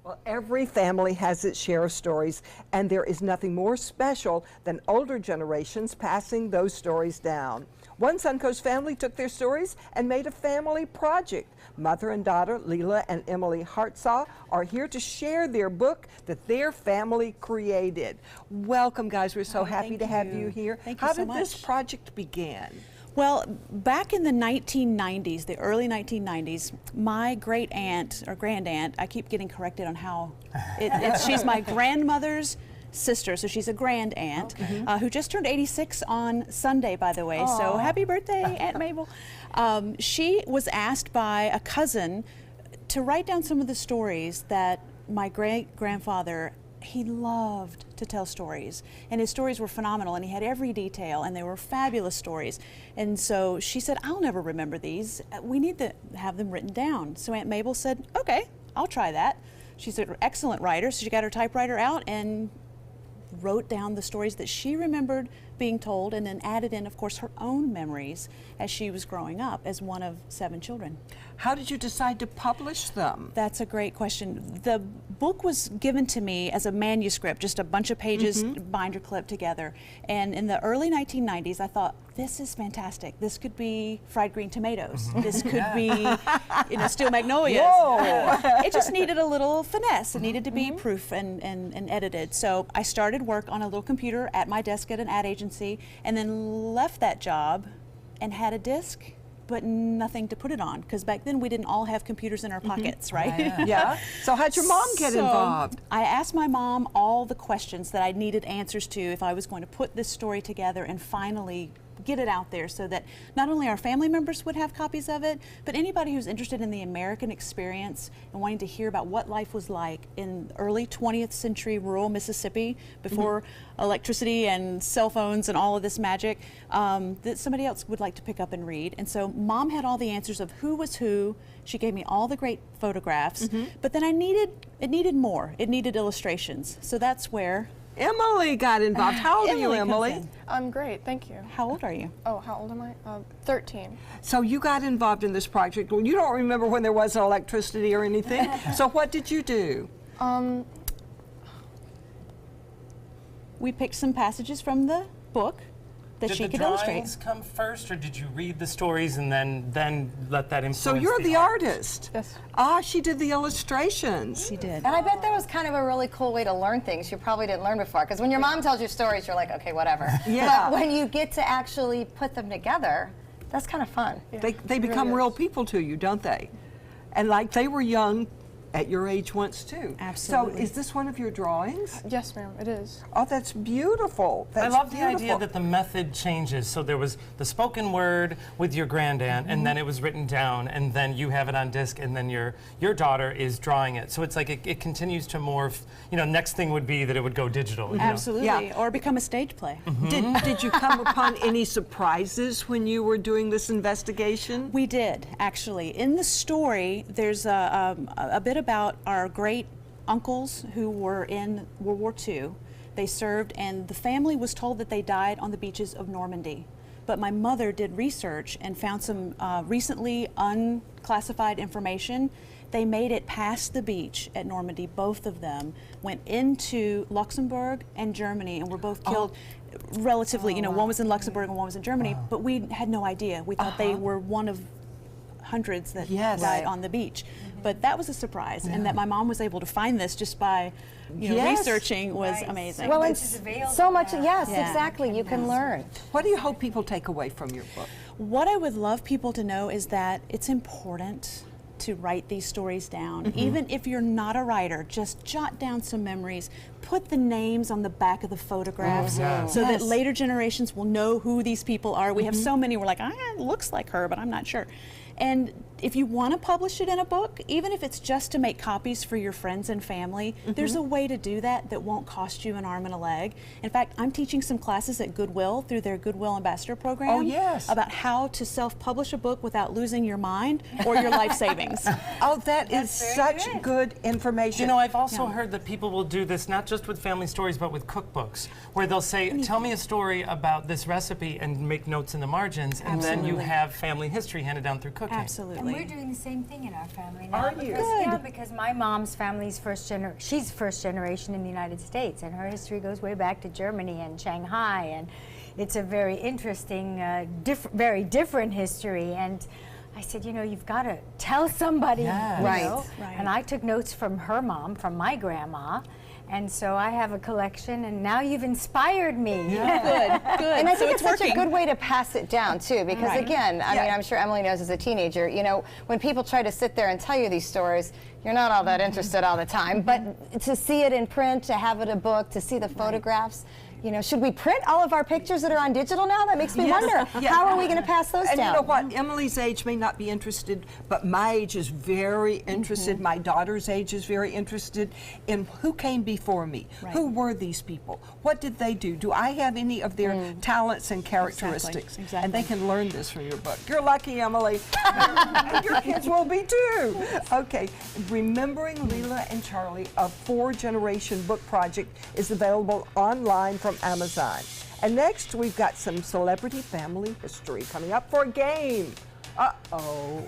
Well, every family has its share of stories, and there is nothing more special than older generations passing those stories down. One Suncoast family took their stories and made a family project. Mother and daughter, Lela and Emily Hartsaw, are here to share their book that their family created. Welcome, guys. We're so happy to have you here. How did this project begin? Well, back in the 1990s, the early 1990s, my great aunt or grand aunt, I keep getting corrected on how she's my grandmother's sister, so she's a grand aunt, who just turned 86 on Sunday, by the way. Aww. So happy birthday, Aunt Mabel. She was asked by a cousin to write down some of the stories that my great-grandfather, he loved to tell stories, and his stories were phenomenal, and he had every detail, and they were fabulous stories. And so she said, I'll never remember these. We need to have them written down. So Aunt Mabel said, okay, I'll try that. She's an excellent writer, so she got her typewriter out and wrote down the stories that she remembered being told, and then added in, of course, her own memories as she was growing up as one of 7 children. How did you decide to publish them? That's a great question. The book was given to me as a manuscript, just a bunch of pages binder clipped together. And in the early 1990s, I thought, this is fantastic. This could be fried green tomatoes. This could be, steel magnolias. It just needed a little finesse. It needed to be proof and edited. So I started work on a little computer at my desk at an ad agency, and then left that job and had a disc, but nothing to put it on, because back then we didn't all have computers in our pockets, right? Yeah. So how'd your mom get involved? I asked my mom all the questions that I needed answers to if I was going to put this story together and finally get it out there, so that not only our family members would have copies of it, but anybody who's interested in the American experience and wanting to hear about what life was like in early 20th century rural Mississippi before electricity and cell phones and all of this magic, that somebody else would like to pick up and read. And so Mom had all the answers of who was who. She gave me all the great photographs, but then it needed more. It needed illustrations. So that's where Emily got involved. How old are you, Emily? I'm great, thank you. How old are you? Oh, how old am I? 13. So you got involved in this project. Well, you don't remember when there wasn't electricity or anything. So what did you do? We picked some passages from the book that she could illustrate. Did the drawings come first, or did you read the stories and then let that influence? So you're the artist. Yes. Ah, she did the illustrations. She did. And I bet that was kind of a really cool way to learn things you probably didn't learn before. Because when your mom tells you stories, you're like, okay, whatever. Yeah. But when you get to actually put them together, that's kind of fun. Yeah, They become really real is. people to you, don't they? And like they were young at your age once too. Absolutely. So is this one of your drawings? Yes, ma'am, it is. Oh, that's beautiful. That's I love the beautiful. idea that the method changes. So there was the spoken word with your grandaunt, and then it was written down, and then you have it on disc, and then your daughter is drawing it. So it's like it continues to morph. Next thing would be that it would go digital. Absolutely, Yeah. or become a stage play. Did you come upon any surprises when you were doing this investigation? We did, actually. In the story, there's a bit about our great uncles who were in World War II. They served, and the family was told that they died on the beaches of Normandy. But my mother did research and found some recently unclassified information. They made it past the beach at Normandy. Both of them went into Luxembourg and Germany, and were both killed relatively. One was in Luxembourg and one was in Germany, but we had no idea. We thought they were one of hundreds that died on the beach. But that was a surprise, and that my mom was able to find this just by researching was amazing. Well, and so much, yes, exactly, you can learn. What do you hope people take away from your book? What I would love people to know is that it's important to write these stories down. Even if you're not a writer, just jot down some memories, put the names on the back of the photographs so that later generations will know who these people are. We have so many, we're like, it looks like her, but I'm not sure. And if you want to publish it in a book, even if it's just to make copies for your friends and family, there's a way to do that that won't cost you an arm and a leg. In fact, I'm teaching some classes at Goodwill through their Goodwill Ambassador Program about how to self-publish a book without losing your mind or your life savings. Oh, that is such good information. I've also heard that people will do this not just with family stories, but with cookbooks, where they'll say, tell me a story about this recipe and make notes in the margins, and then you have family history handed down through cooking. Absolutely. we're doing the same thing in our family now. Are you? Because, yeah, because my mom's family's she's first generation in the United States, and her history goes way back to Germany and Shanghai, and it's a very interesting, very different history. And I said, you know, you've got to tell somebody, Yes. you Right. know? Right. And I took notes from her mom, from my grandma, and so I have a collection, and now you've inspired me. Good, good. And I So think it's such working. a good way to pass it down too, because Right. again, I mean, I'm sure Emily knows as a teenager, you know, when people try to sit there and tell you these stories, you're not all that interested all the time. But to see it in print, to have it a book, to see the photographs, you know, should we print all of our pictures that are on digital now? That makes me wonder, how are we going to pass those And down? you know what? Emily's age may not be interested, but my age is very interested. My daughter's age is very interested in who came before me. Right. Who were these people? What did they do? Do I have any of their talents and characteristics? Exactly. And they can learn this from your book. You're lucky, Emily. And your kids will be too. Okay, Remembering Lela and Charlie, a 4-generation book project, is available online from Amazon. And next, we've got some celebrity family history coming up for a game. Uh-oh.